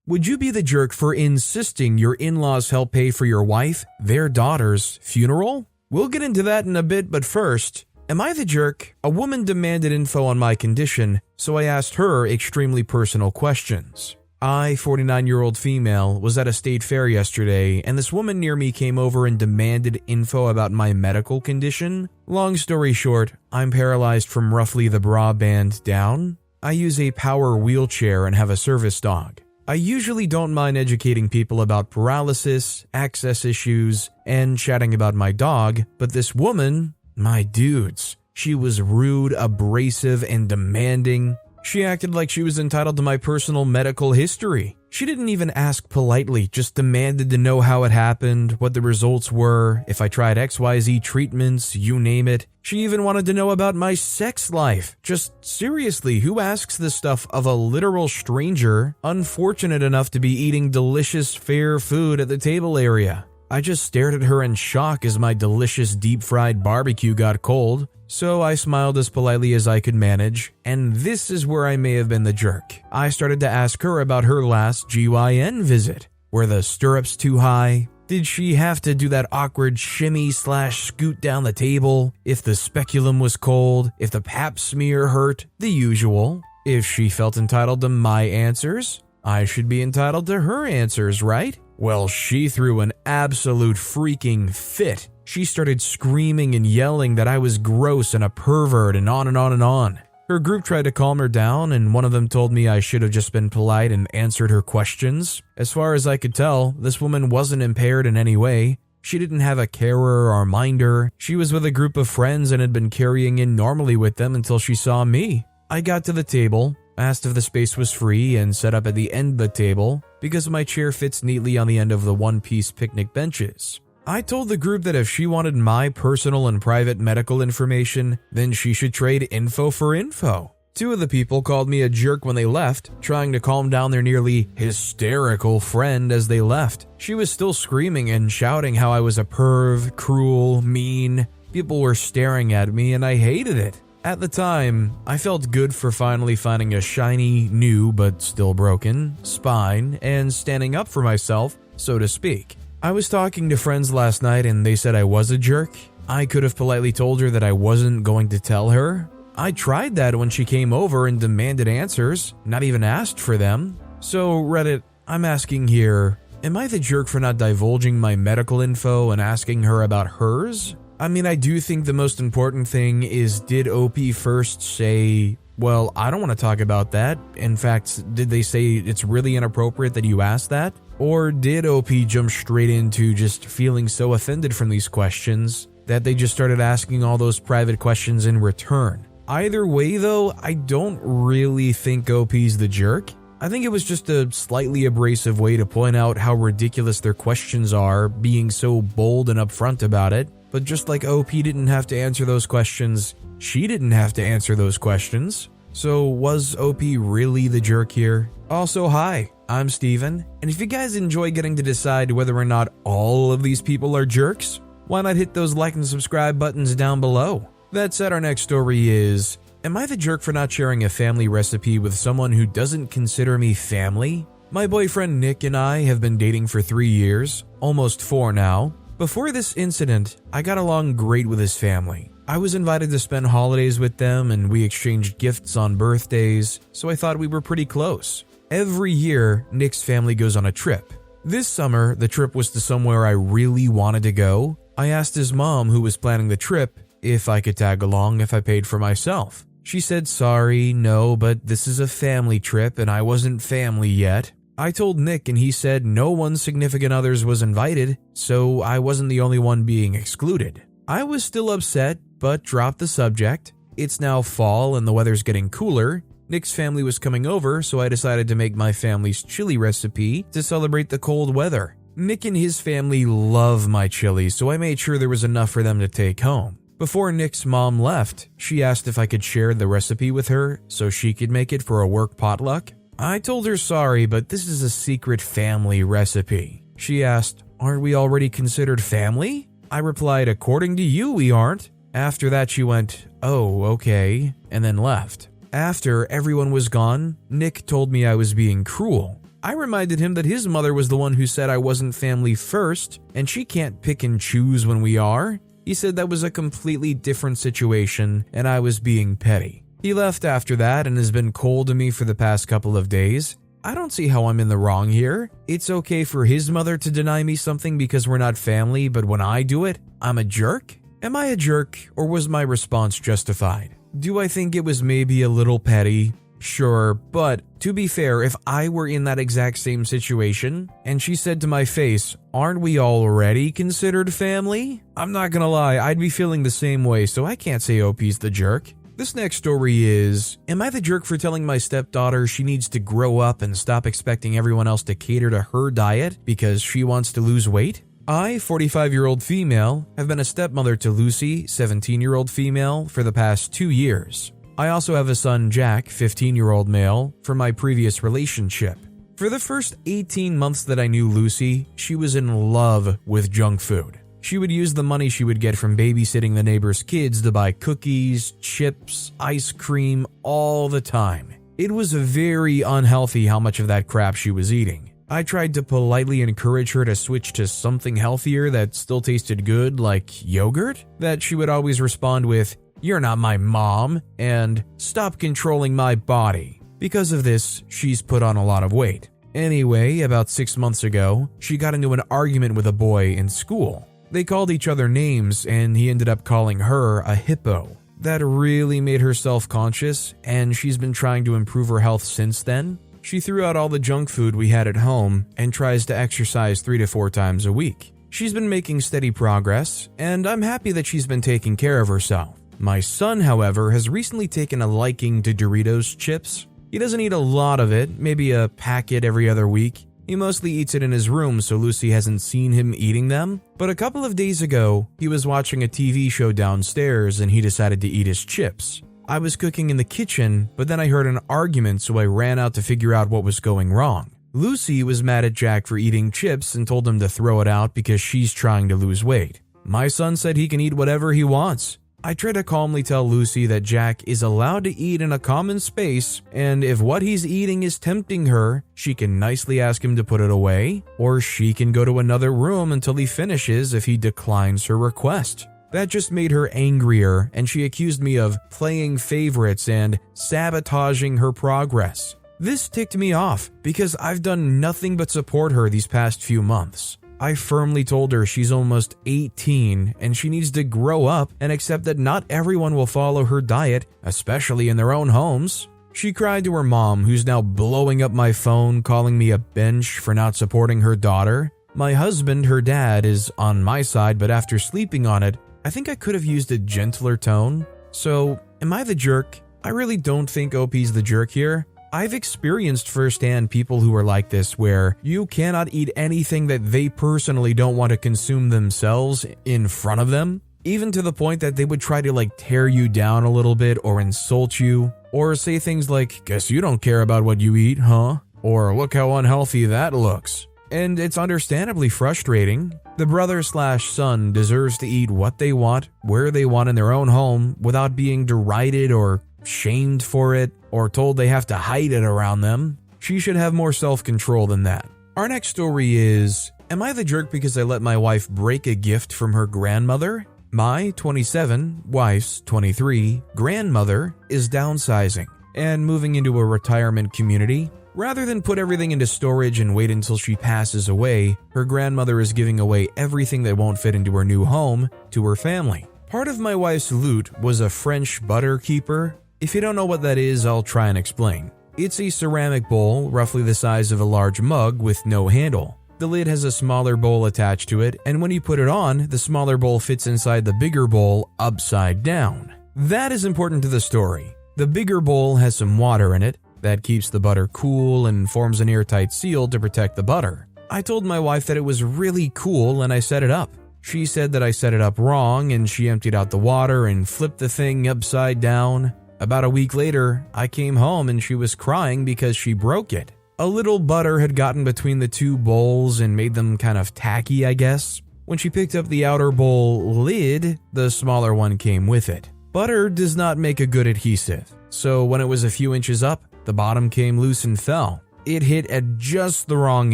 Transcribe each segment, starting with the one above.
Would you be the jerk for insisting your in-laws help pay for your wife, their daughter's funeral? We'll get into that in a bit, but first, am I the jerk? A woman demanded info on my condition, so I asked her extremely personal questions. I, 49-year-old female, was at a state fair yesterday, and this woman near me came over and demanded info about my medical condition. Long story short, I'm paralyzed from roughly the bra band down. I use a power wheelchair and have a service dog. I usually don't mind educating people about paralysis, access issues, and chatting about my dog, but this woman, my dudes, she was rude, abrasive, and demanding. She acted like she was entitled to my personal medical history. She didn't even ask politely, just demanded to know how it happened, what the results were, if I tried XYZ treatments, you name it. She even wanted to know about my sex life. Just seriously, who asks this stuff of a literal stranger, unfortunate enough to be eating delicious, fair food at the table area? I just stared at her in shock as my delicious deep-fried barbecue got cold. So I smiled as politely as I could manage, and this is where I may have been the jerk. I started to ask her about her last GYN visit. Were the stirrups too high? Did she have to do that awkward shimmy/scoot down the table? If the speculum was cold? If the pap smear hurt? The usual. If she felt entitled to my answers, I should be entitled to her answers, right? Well, she threw an absolute freaking fit. She started screaming and yelling that I was gross and a pervert and on and on and on. Her group tried to calm her down, and one of them told me I should have just been polite and answered her questions. As far as I could tell, this woman wasn't impaired in any way. She didn't have a carer or minder. She was with a group of friends and had been carrying in normally with them until she saw me. I got to the table, asked if the space was free, and set up at the end of the table because my chair fits neatly on the end of the one-piece picnic benches. I told the group that if she wanted my personal and private medical information, then she should trade info for info. Two of the people called me a jerk when they left, trying to calm down their nearly hysterical friend as they left. She was still screaming and shouting how I was a perv, cruel, mean. People were staring at me and I hated it. At the time, I felt good for finally finding a shiny, new but still broken spine and standing up for myself, so to speak. I was talking to friends last night and they said I was a jerk. I could have politely told her that I wasn't going to tell her. I tried that when she came over and demanded answers, not even asked for them. So Reddit, I'm asking here, am I the jerk for not divulging my medical info and asking her about hers? I mean, I do think the most important thing is, did OP first say, well, I don't want to talk about that? In fact, did they say it's really inappropriate that you asked that? Or did OP jump straight into just feeling so offended from these questions that they just started asking all those private questions in return? Either way though, I don't really think OP's the jerk. I think it was just a slightly abrasive way to point out how ridiculous their questions are, being so bold and upfront about it. But just like OP didn't have to answer those questions, she didn't have to answer those questions. So was OP really the jerk here? Also, hi, I'm Steven, and if you guys enjoy getting to decide whether or not all of these people are jerks, why not hit those like and subscribe buttons down below? That said, our next story is, am I the jerk for not sharing a family recipe with someone who doesn't consider me family? My boyfriend Nick and I have been dating for 3 years, almost 4 now. Before this incident, I got along great with his family. I was invited to spend holidays with them and we exchanged gifts on birthdays, so I thought we were pretty close. Every year, Nick's family goes on a trip. This summer, the trip was to somewhere I really wanted to go. I asked his mom, who was planning the trip, if I could tag along if I paid for myself. She said sorry, no, but this is a family trip and I wasn't family yet. I told Nick and he said no one's significant others was invited, so I wasn't the only one being excluded. I was still upset, but dropped the subject. It's now fall and the weather's getting cooler. Nick's family was coming over, so I decided to make my family's chili recipe to celebrate the cold weather. Nick and his family love my chili, so I made sure there was enough for them to take home. Before Nick's mom left, she asked if I could share the recipe with her so she could make it for a work potluck. I told her sorry, but this is a secret family recipe. She asked, aren't we already considered family? I replied, according to you, we aren't. After that, she went, oh, okay, and then left. After everyone was gone, Nick told me I was being cruel. I reminded him that his mother was the one who said I wasn't family first, and she can't pick and choose when we are. He said that was a completely different situation, and I was being petty. He left after that and has been cold to me for the past couple of days. I don't see how I'm in the wrong here. It's okay for his mother to deny me something because we're not family, but when I do it, I'm a jerk? Am I a jerk, or was my response justified? Do I think it was maybe a little petty? Sure, but to be fair, if I were in that exact same situation and she said to my face, "Aren't we already considered family?" I'm not gonna lie, I'd be feeling the same way, so I can't say OP's the jerk. This next story is, am I the jerk for telling my stepdaughter she needs to grow up and stop expecting everyone else to cater to her diet because she wants to lose weight? I, 45-year-old female, have been a stepmother to Lucy, 17-year-old female, for the past 2 years. I also have a son, Jack, 15-year-old male, from my previous relationship. For the first 18 months that I knew Lucy, she was in love with junk food. She would use the money she would get from babysitting the neighbors' kids to buy cookies, chips, ice cream, all the time. It was very unhealthy how much of that crap she was eating. I tried to politely encourage her to switch to something healthier that still tasted good, like yogurt, that she would always respond with, "You're not my mom," and "Stop controlling my body." Because of this, she's put on a lot of weight. Anyway, about 6 months ago, she got into an argument with a boy in school. They called each other names, and he ended up calling her a hippo. That really made her self-conscious, and she's been trying to improve her health since then. She threw out all the junk food we had at home and tries to exercise 3 to 4 times a week. She's been making steady progress, and I'm happy that she's been taking care of herself. My son, however, has recently taken a liking to Doritos chips. He doesn't eat a lot of it, maybe a packet every other week. He mostly eats it in his room, so Lucy hasn't seen him eating them. But a couple of days ago, he was watching a TV show downstairs and he decided to eat his chips. I was cooking in the kitchen, but then I heard an argument, so I ran out to figure out what was going wrong. Lucy was mad at Jack for eating chips and told him to throw it out because she's trying to lose weight. My son said he can eat whatever he wants. I try to calmly tell Lucy that Jack is allowed to eat in a common space, and if what he's eating is tempting her, she can nicely ask him to put it away, or she can go to another room until he finishes if he declines her request. That just made her angrier, and she accused me of playing favorites and sabotaging her progress. This ticked me off because I've done nothing but support her these past few months. I firmly told her she's almost 18 and she needs to grow up and accept that not everyone will follow her diet, especially in their own homes. She cried to her mom, who's now blowing up my phone, calling me a bench for not supporting her daughter. My husband, her dad, is on my side, but after sleeping on it, I think I could have used a gentler tone. So, am I the jerk? I really don't think OP's the jerk here. I've experienced firsthand people who are like this, where you cannot eat anything that they personally don't want to consume themselves in front of them, even to the point that they would try to tear you down a little bit or insult you, or say things like, "Guess you don't care about what you eat, huh?" Or "Look how unhealthy that looks." And it's understandably frustrating. The brother/son deserves to eat what they want, where they want in their own home, without being derided or shamed for it, or told they have to hide it around them. She should have more self-control than that. Our next story is, am I the jerk because I let my wife break a gift from her grandmother? My 27, wife's 23, grandmother is downsizing and moving into a retirement community. Rather than put everything into storage and wait until she passes away, her grandmother is giving away everything that won't fit into her new home to her family. Part of my wife's loot was a French butter keeper. If you don't know what that is, I'll try and explain. It's a ceramic bowl, roughly the size of a large mug with no handle. The lid has a smaller bowl attached to it, and when you put it on, the smaller bowl fits inside the bigger bowl upside down. That is important to the story. The bigger bowl has some water in it that keeps the butter cool and forms an airtight seal to protect the butter. I told my wife that it was really cool and I set it up. She said that I set it up wrong and she emptied out the water and flipped the thing upside down. About a week later, I came home and she was crying because she broke it. A little butter had gotten between the two bowls and made them kind of tacky, I guess. When she picked up the outer bowl lid, the smaller one came with it. Butter does not make a good adhesive, so when it was a few inches up, the bottom came loose and fell. it hit at just the wrong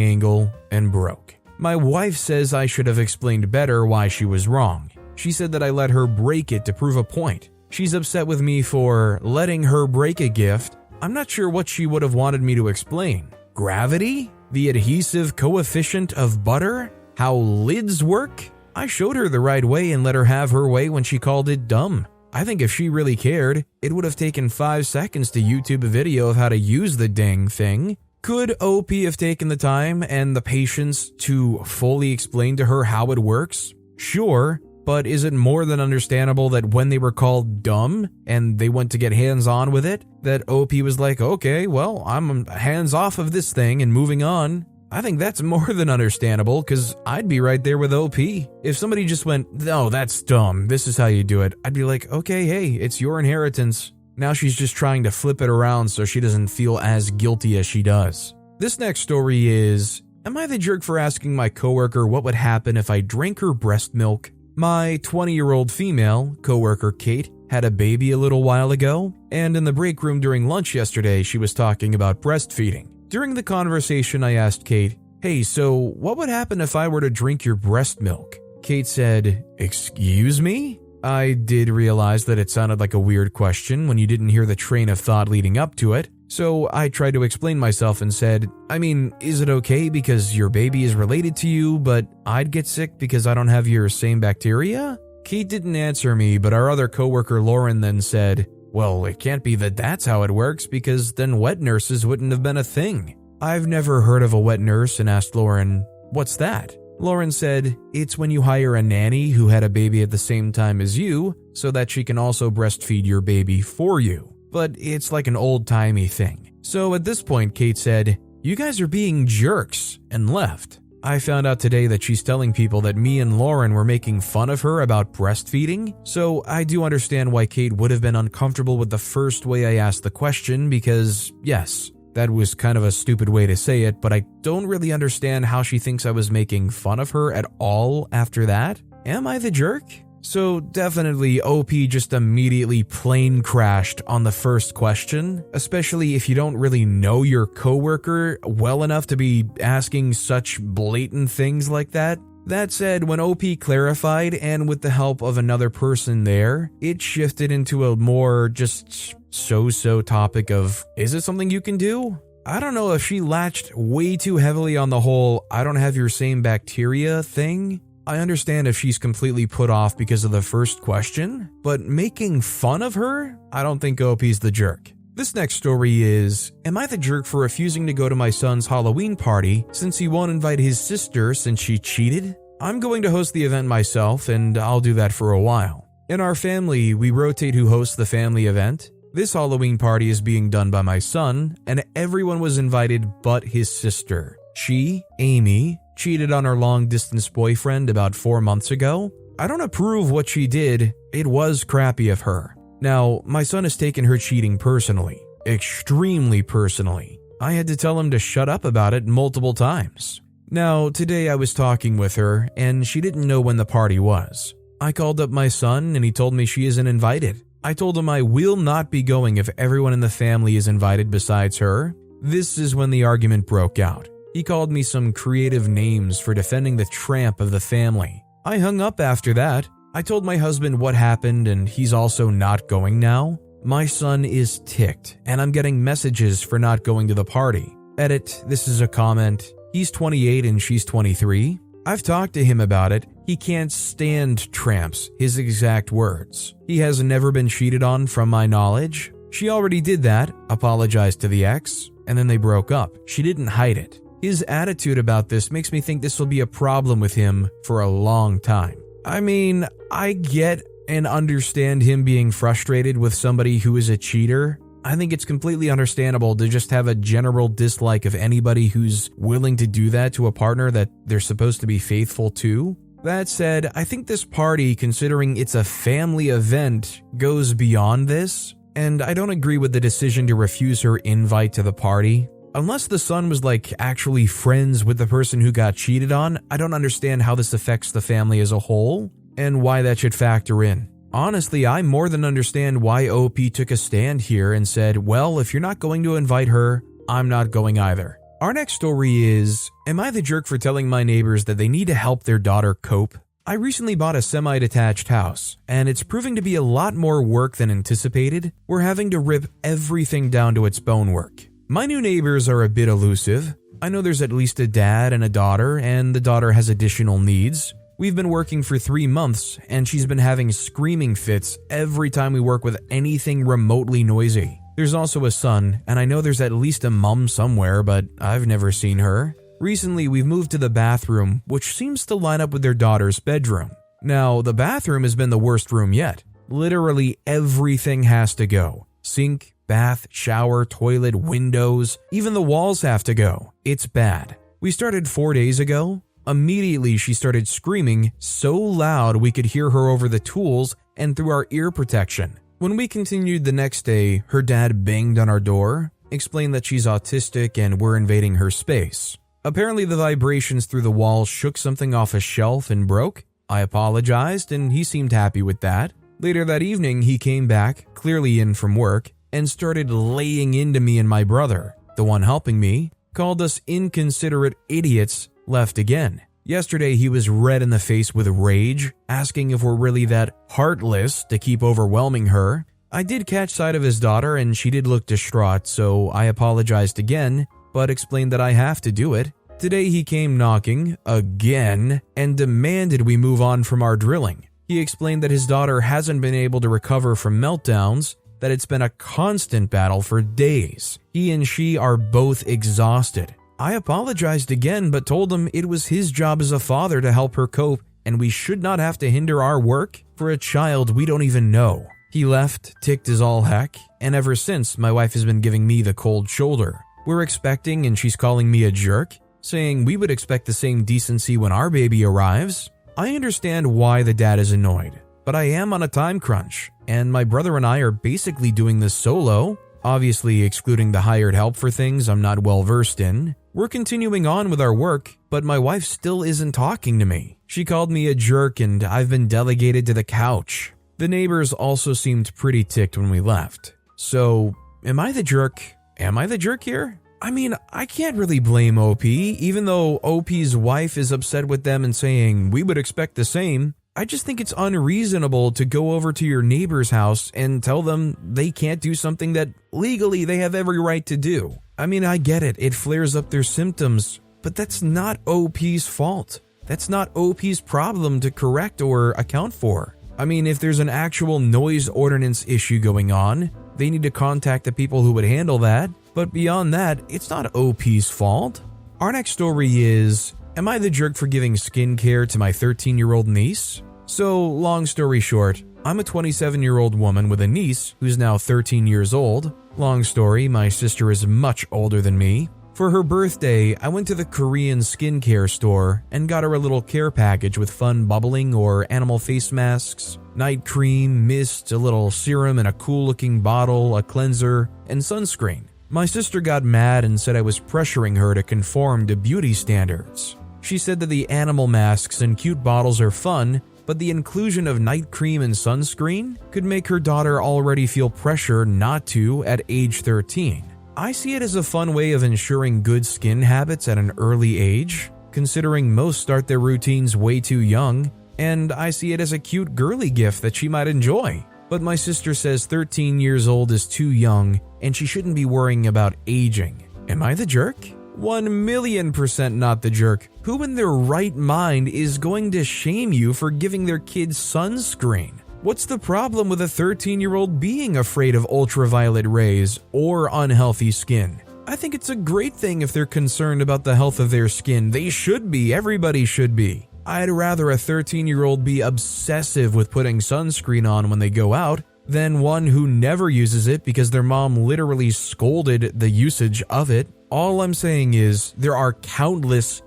angle and broke. My wife says I should have explained better why she was wrong. She said that I let her break it to prove a point. She's upset with me for letting her break a gift. I'm not sure what she would have wanted me to explain. Gravity? The adhesive coefficient of butter? How lids work? I showed her the right way and let her have her way when she called it dumb. I think if she really cared, it would have taken 5 seconds to YouTube a video of how to use the dang thing. Could OP have taken the time and the patience to fully explain to her how it works? Sure, but is it more than understandable that when they were called dumb and they went to get hands-on with it, that OP was like, okay, well, I'm hands off of this thing and moving on? I think that's more than understandable, because I'd be right there with OP. If somebody just went, no, that's dumb, this is how you do it, I'd be like, okay, hey, it's your inheritance. Now she's just trying to flip it around so she doesn't feel as guilty as she does. This next story is, am I the jerk for asking my coworker what would happen if I drank her breast milk? My 20-year-old female, coworker Kate, had a baby a little while ago, and in the break room during lunch yesterday, she was talking about breastfeeding. During the conversation, I asked Kate, hey, so what would happen if I were to drink your breast milk? Kate said, excuse me? I did realize that it sounded like a weird question when you didn't hear the train of thought leading up to it, so I tried to explain myself and said, I mean, is it okay because your baby is related to you, but I'd get sick because I don't have your same bacteria? Kate didn't answer me, but our other coworker Lauren then said, well, it can't be that that's how it works because then wet nurses wouldn't have been a thing. I've never heard of a wet nurse and asked Lauren, what's that? Lauren said, it's when you hire a nanny who had a baby at the same time as you so that she can also breastfeed your baby for you. But it's like an old-timey thing. So at this point, Kate said, you guys are being jerks, and left. I found out today that she's telling people that me and Lauren were making fun of her about breastfeeding, so I do understand why Kate would have been uncomfortable with the first way I asked the question because, yes, that was kind of a stupid way to say it, but I don't really understand how she thinks I was making fun of her at all after that. Am I the jerk? So definitely OP just immediately plane crashed on the first question, especially if you don't really know your coworker well enough to be asking such blatant things like that. That said, when OP clarified and with the help of another person there, it shifted into a more just so-so topic of, is it something you can do? I don't know if she latched way too heavily on the whole I don't have your same bacteria thing. I understand if she's completely put off because of the first question, but making fun of her? I don't think OP's the jerk. This next story is, am I the jerk for refusing to go to my son's Halloween party since he won't invite his sister since she cheated? I'm going to host the event myself and I'll do that for a while. In our family, we rotate who hosts the family event. This Halloween party is being done by my son and everyone was invited but his sister. She, Amy, cheated on her long-distance boyfriend about 4 months ago. I don't approve what she did. It was crappy of her. Now, my son has taken her cheating personally. Extremely personally. I had to tell him to shut up about it multiple times. Now, today I was talking with her, and she didn't know when the party was. I called up my son, and he told me she isn't invited. I told him I will not be going if everyone in the family is invited besides her. This is when the argument broke out. He called me some creative names for defending the tramp of the family. I hung up after that. I told my husband what happened and he's also not going now. My son is ticked and I'm getting messages for not going to the party. Edit, this is a comment. He's 28 and she's 23. I've talked to him about it. He can't stand tramps, his exact words. He has never been cheated on from my knowledge. She already did that, apologized to the ex, and then they broke up. She didn't hide it. His attitude about this makes me think this will be a problem with him for a long time. I mean, I get and understand him being frustrated with somebody who is a cheater. I think it's completely understandable to just have a general dislike of anybody who's willing to do that to a partner that they're supposed to be faithful to. That said, I think this party, considering it's a family event, goes beyond this, and I don't agree with the decision to refuse her invite to the party. Unless the son was actually friends with the person who got cheated on, I don't understand how this affects the family as a whole and why that should factor in. Honestly, I more than understand why OP took a stand here and said, well, if you're not going to invite her, I'm not going either. Our next story is, am I the jerk for telling my neighbors that they need to help their daughter cope? I recently bought a semi-detached house, and it's proving to be a lot more work than anticipated. We're having to rip everything down to its bonework. My new neighbors are a bit elusive. I know there's at least a dad and a daughter, and the daughter has additional needs. We've been working for 3 months, and she's been having screaming fits every time we work with anything remotely noisy. There's also a son, and I know there's at least a mom somewhere, but I've never seen her. Recently, we've moved to the bathroom, which seems to line up with their daughter's bedroom. Now, the bathroom has been the worst room yet. Literally everything has to go. Sink, bath, shower, toilet, windows, even the walls have to go. It's bad. We started 4 days ago. Immediately, she started screaming so loud we could hear her over the tools and through our ear protection. When we continued the next day, her dad banged on our door, explained that she's autistic and we're invading her space. Apparently, the vibrations through the wall shook something off a shelf and broke. I apologized, and he seemed happy with that. Later that evening, he came back, clearly in from work, and started laying into me and my brother. The one helping me called us inconsiderate idiots, left again. Yesterday, he was red in the face with rage, asking if we're really that heartless to keep overwhelming her. I did catch sight of his daughter, and she did look distraught, so I apologized again, but explained that I have to do it. Today he came knocking, again, and demanded we move on from our drilling. He explained that his daughter hasn't been able to recover from meltdowns, that it's been a constant battle for days. He and she are both exhausted. I apologized again, but told him it was his job as a father to help her cope, and we should not have to hinder our work for a child we don't even know. He left, ticked as all heck, and ever since, my wife has been giving me the cold shoulder. We're expecting, and she's calling me a jerk, saying we would expect the same decency when our baby arrives. I understand why the dad is annoyed, but I am on a time crunch, and my brother and I are basically doing this solo, obviously excluding the hired help for things I'm not well versed in. We're continuing on with our work, but my wife still isn't talking to me. She called me a jerk, and I've been delegated to the couch. The neighbors also seemed pretty ticked when we left. So, am I the jerk? Am I the jerk here? I mean, I can't really blame OP, even though OP's wife is upset with them and saying we would expect the same. I just think it's unreasonable to go over to your neighbor's house and tell them they can't do something that legally they have every right to do. I mean, I get it, it flares up their symptoms, but that's not OP's fault. That's not OP's problem to correct or account for. I mean, if there's an actual noise ordinance issue going on, they need to contact the people who would handle that. But beyond that, it's not OP's fault. Our next story is, am I the jerk for giving skincare to my 13-year-old niece? So, long story short, I'm a 27-year-old woman with a niece who's now 13 years old. Long story, my sister is much older than me. For her birthday, I went to the Korean skincare store and got her a little care package with fun bubbling or animal face masks, night cream, mist, a little serum in a cool-looking bottle, a cleanser, and sunscreen. My sister got mad and said I was pressuring her to conform to beauty standards. She said that the animal masks and cute bottles are fun, but the inclusion of night cream and sunscreen could make her daughter already feel pressure not to at age 13. I see it as a fun way of ensuring good skin habits at an early age, considering most start their routines way too young, and I see it as a cute girly gift that she might enjoy. But my sister says 13 years old is too young and she shouldn't be worrying about aging. Am I the jerk? 1,000,000% not the jerk. Who in their right mind is going to shame you for giving their kids sunscreen? What's the problem with a 13-year-old being afraid of ultraviolet rays or unhealthy skin? I think it's a great thing if they're concerned about the health of their skin. They should be. Everybody should be. I'd rather a 13-year-old be obsessive with putting sunscreen on when they go out than one who never uses it because their mom literally scolded the usage of it. All I'm saying is there are countless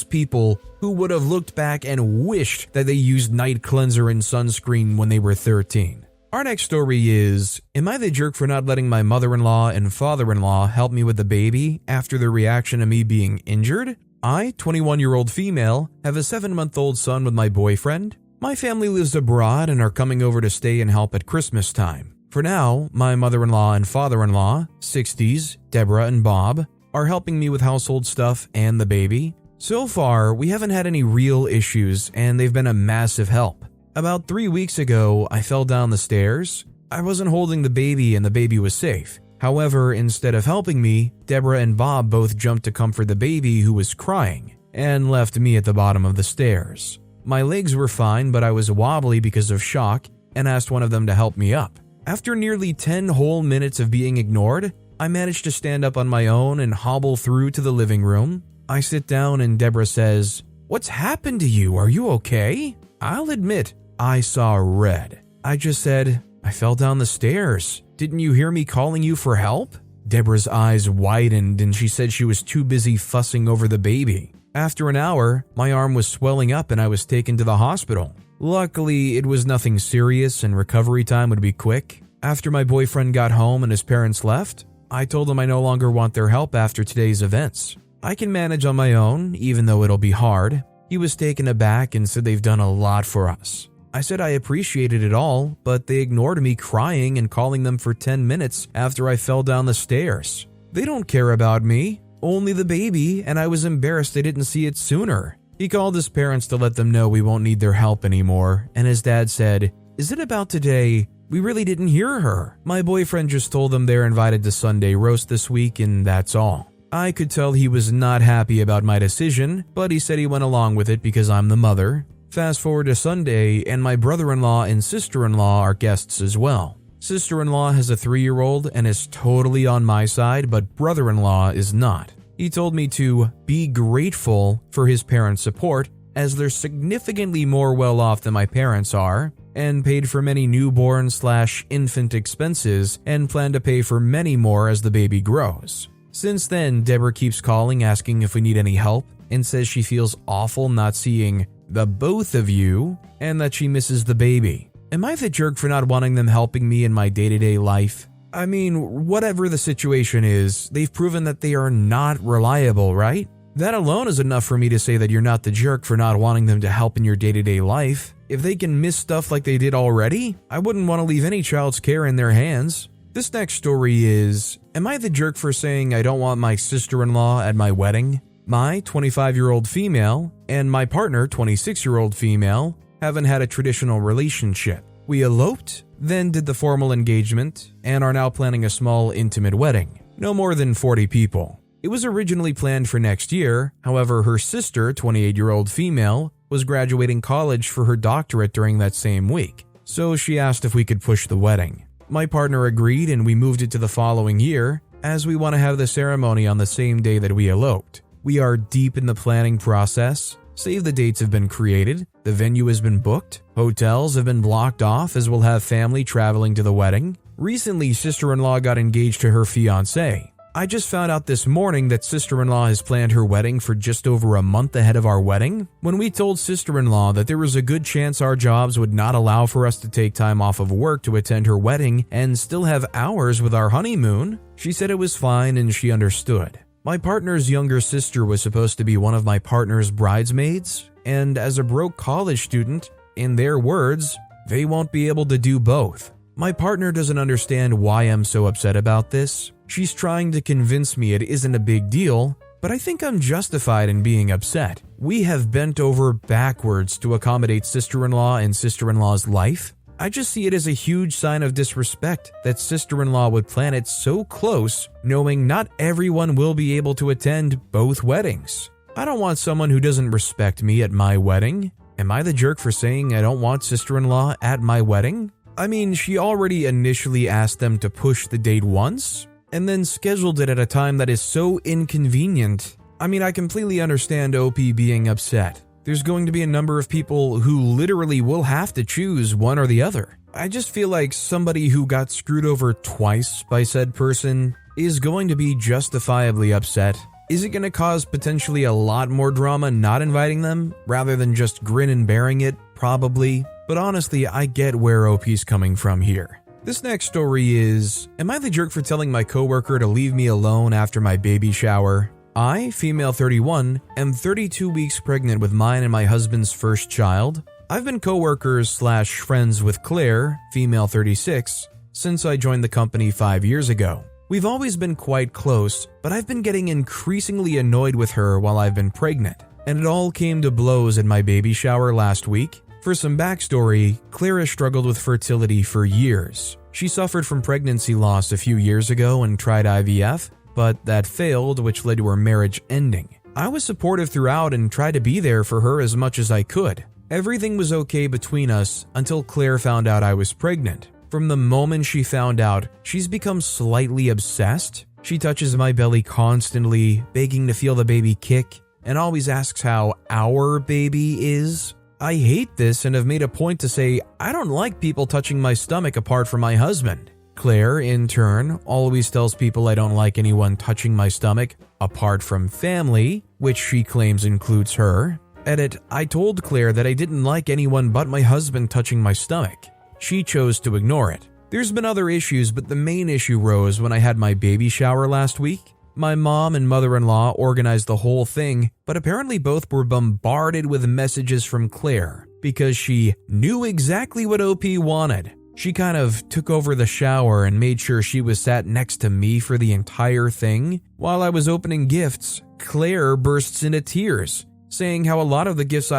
people who would have looked back and wished that they used night cleanser and sunscreen when they were 13. Our next story is, am I the jerk for not letting my mother-in-law and father-in-law help me with the baby after their reaction to me being injured? I, 21-year-old female, have a 7-month-old son with my boyfriend. My family lives abroad and are coming over to stay and help at Christmas time. For now, my mother-in-law and father-in-law, 60s, Deborah and Bob, are helping me with household stuff and the baby. So far, we haven't had any real issues and they've been a massive help. About 3 weeks ago, I fell down the stairs. I wasn't holding the baby and the baby was safe. However, instead of helping me, Deborah and Bob both jumped to comfort the baby who was crying and left me at the bottom of the stairs. My legs were fine, but I was wobbly because of shock and asked one of them to help me up. After nearly 10 whole minutes of being ignored, I managed to stand up on my own and hobble through to the living room. I sit down and Deborah says, "What's happened to you? Are you okay?" I'll admit, I saw red. I just said, "I fell down the stairs. Didn't you hear me calling you for help?" Deborah's eyes widened and she said she was too busy fussing over the baby. After an hour, my arm was swelling up and I was taken to the hospital. Luckily, it was nothing serious and recovery time would be quick. After my boyfriend got home and his parents left, I told them I no longer want their help after today's events. I can manage on my own, even though it'll be hard. He was taken aback and said they've done a lot for us. I said I appreciated it all, but they ignored me crying and calling them for 10 minutes after I fell down the stairs. They don't care about me, only the baby, and I was embarrassed they didn't see it sooner. He called his parents to let them know we won't need their help anymore, and his dad said, "Is it about today? We really didn't hear her." My boyfriend just told them they're invited to Sunday roast this week and that's all. I could tell he was not happy about my decision, but he said he went along with it because I'm the mother. Fast forward to Sunday, and my brother-in-law and sister-in-law are guests as well. Sister-in-law has a 3-year-old and is totally on my side, but brother-in-law is not. He told me to be grateful for his parents' support, as they're significantly more well off than my parents are, and paid for many newborn/infant expenses and plan to pay for many more as the baby grows. Since then, Deborah keeps calling asking if we need any help and says she feels awful not seeing the both of you and that she misses the baby. Am I the jerk for not wanting them helping me in my day-to-day life? I mean, whatever the situation is, they've proven that they are not reliable, right? That alone is enough for me to say that you're not the jerk for not wanting them to help in your day-to-day life. If they can miss stuff like they did already, I wouldn't want to leave any child's care in their hands. This next story is, am I the jerk for saying I don't want my sister-in-law at my wedding? My 25-year-old female and my partner, 26-year-old female, haven't had a traditional relationship. We eloped, then did the formal engagement, and are now planning a small intimate wedding. No more than 40 people. It was originally planned for next year, however her sister, 28-year-old female, was graduating college for her doctorate during that same week, so she asked if we could push the wedding. My partner agreed and we moved it to the following year, as we want to have the ceremony on the same day that we eloped. We are deep in the planning process. Save the dates have been created, the venue has been booked, hotels have been blocked off as we'll have family traveling to the wedding. Recently, sister-in-law got engaged to her fiancé. I just found out this morning that sister-in-law has planned her wedding for just over a month ahead of our wedding. When we told sister-in-law that there was a good chance our jobs would not allow for us to take time off of work to attend her wedding and still have hours with our honeymoon, she said it was fine and she understood. My partner's younger sister was supposed to be one of my partner's bridesmaids, and as a broke college student, in their words, they won't be able to do both. My partner doesn't understand why I'm so upset about this. She's trying to convince me it isn't a big deal, but I think I'm justified in being upset. We have bent over backwards to accommodate sister-in-law and sister-in-law's life. I just see it as a huge sign of disrespect that sister-in-law would plan it so close, knowing not everyone will be able to attend both weddings. I don't want someone who doesn't respect me at my wedding. Am I the jerk for saying I don't want sister-in-law at my wedding? I mean, she already initially asked them to push the date once, and then scheduled it at a time that is so inconvenient. I mean, I completely understand OP being upset. There's going to be a number of people who literally will have to choose one or the other. I just feel like somebody who got screwed over twice by said person is going to be justifiably upset. Is it going to cause potentially a lot more drama not inviting them, rather than just grin and bearing it? Probably. But honestly, I get where OP's coming from here. This next story is, am I the jerk for telling my coworker to leave me alone after my baby shower? I, female 31, am 32 weeks pregnant with mine and my husband's first child. I've been coworkers/friends with Claire, female 36, since I joined the company 5 years ago. We've always been quite close, but I've been getting increasingly annoyed with her while I've been pregnant, and it all came to blows at my baby shower last week. For some backstory, Clara struggled with fertility for years. She suffered from pregnancy loss a few years ago and tried IVF, but that failed, which led to her marriage ending. I was supportive throughout and tried to be there for her as much as I could. Everything was okay between us until Claire found out I was pregnant. From the moment she found out, she's become slightly obsessed. She touches my belly constantly, begging to feel the baby kick, and always asks how our baby is. I hate this and have made a point to say I don't like people touching my stomach apart from my husband. Claire, in turn, always tells people I don't like anyone touching my stomach apart from family, which she claims includes her. Edit, I told Claire that I didn't like anyone but my husband touching my stomach. She chose to ignore it. There's been other issues, but the main issue rose when I had my baby shower last week. My mom and mother-in-law organized the whole thing, but apparently both were bombarded with messages from Claire because she knew exactly what OP wanted. She kind of took over the shower and made sure she was sat next to me for the entire thing. While I was opening gifts, Claire bursts into tears, saying how a lot of the gifts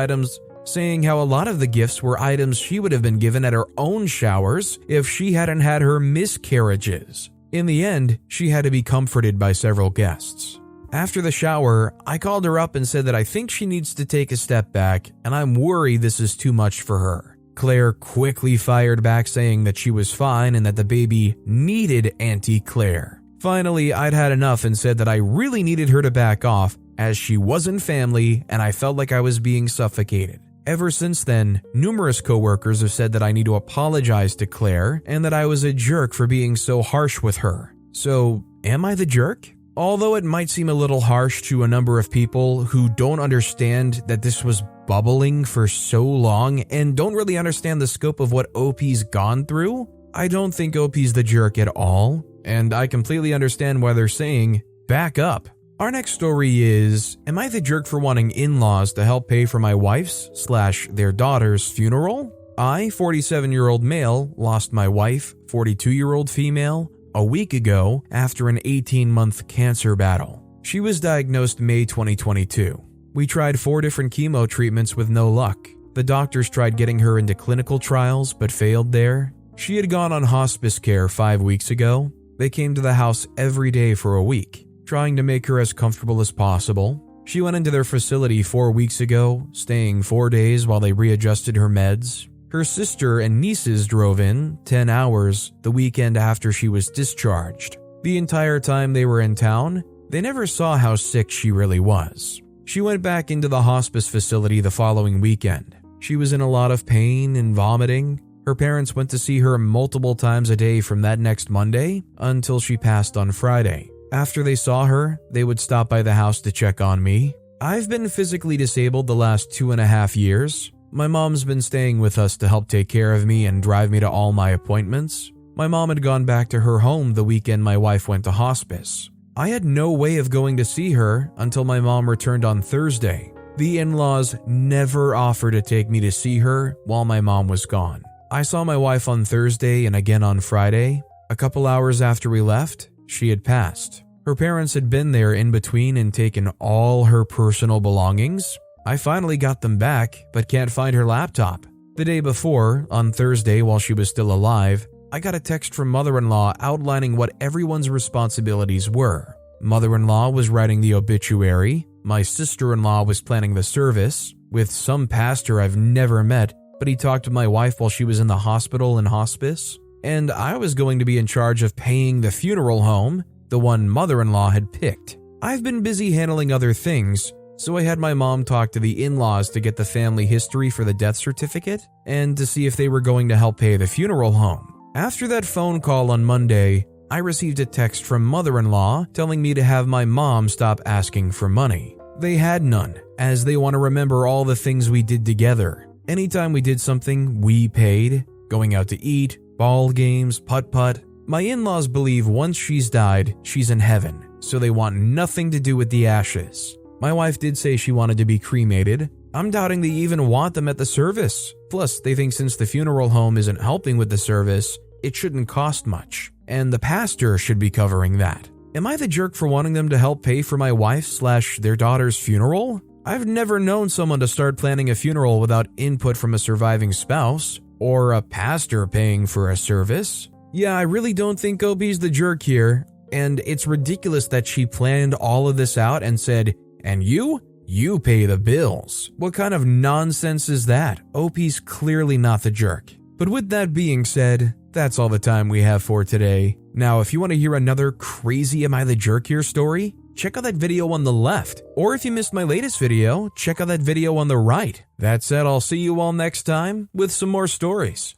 were items she would have been given at her own showers if she hadn't had her miscarriages. In the end, she had to be comforted by several guests. After the shower, I called her up and said that I think she needs to take a step back and I'm worried this is too much for her. Claire quickly fired back saying that she was fine and that the baby needed Auntie Claire. Finally, I'd had enough and said that I really needed her to back off as she wasn't family and I felt like I was being suffocated. Ever since then, numerous coworkers have said that I need to apologize to Claire and that I was a jerk for being so harsh with her. So, am I the jerk? Although it might seem a little harsh to a number of people who don't understand that this was bubbling for so long and don't really understand the scope of what OP's gone through, I don't think OP's the jerk at all, and I completely understand why they're saying, back up. Our next story is, am I the jerk for wanting in-laws to help pay for my wife's / their daughter's funeral? I, 47-year-old male, lost my wife, 42-year-old female, a week ago after an 18-month cancer battle. She was diagnosed May 2022. We tried 4 different chemo treatments with no luck. The doctors tried getting her into clinical trials but failed there. She had gone on hospice care 5 weeks ago. They came to the house every day for a week, trying to make her as comfortable as possible. She went into their facility 4 weeks ago, staying 4 days while they readjusted her meds. Her sister and nieces drove in 10 hours the weekend after she was discharged. The entire time they were in town, they never saw how sick she really was. She went back into the hospice facility the following weekend. She was in a lot of pain and vomiting. Her parents went to see her multiple times a day from that next Monday until she passed on Friday. After they saw her, they would stop by the house to check on me. I've been physically disabled the last 2.5 years. My mom's been staying with us to help take care of me and drive me to all my appointments. My mom had gone back to her home the weekend my wife went to hospice. I had no way of going to see her until my mom returned on Thursday. The in-laws never offered to take me to see her while my mom was gone. I saw my wife on Thursday and again on Friday. A couple hours after we left, she had passed. Her parents had been there in between and taken all her personal belongings. I finally got them back, but can't find her laptop. The day before, on Thursday while she was still alive, I got a text from mother-in-law outlining what everyone's responsibilities were. Mother-in-law was writing the obituary. My sister-in-law was planning the service, with some pastor I've never met, but he talked to my wife while she was in the hospital and hospice. And I was going to be in charge of paying the funeral home, the one mother-in-law had picked. I've been busy handling other things, so I had my mom talk to the in-laws to get the family history for the death certificate and to see if they were going to help pay the funeral home. After that phone call on Monday, I received a text from mother-in-law telling me to have my mom stop asking for money. They had none, as they want to remember all the things we did together. Anytime we did something, we paid, going out to eat, ball games, putt-putt. My in-laws believe once she's died, she's in heaven, so they want nothing to do with the ashes. My wife did say she wanted to be cremated. I'm doubting they even want them at the service. Plus, they think since the funeral home isn't helping with the service, it shouldn't cost much, and the pastor should be covering that. Am I the jerk for wanting them to help pay for my wife/their daughter's funeral? I've never known someone to start planning a funeral without input from a surviving spouse, or a pastor paying for a service. Yeah, I really don't think OP's the jerk here, and it's ridiculous that she planned all of this out and said, "And you pay the bills." What kind of nonsense is that? OP's clearly not the jerk. But with that being said, that's all the time we have for today. Now, if you want to hear another crazy Am I the Jerk Here story, check out that video on the left. Or if you missed my latest video, check out that video on the right. That said, I'll see you all next time with some more stories.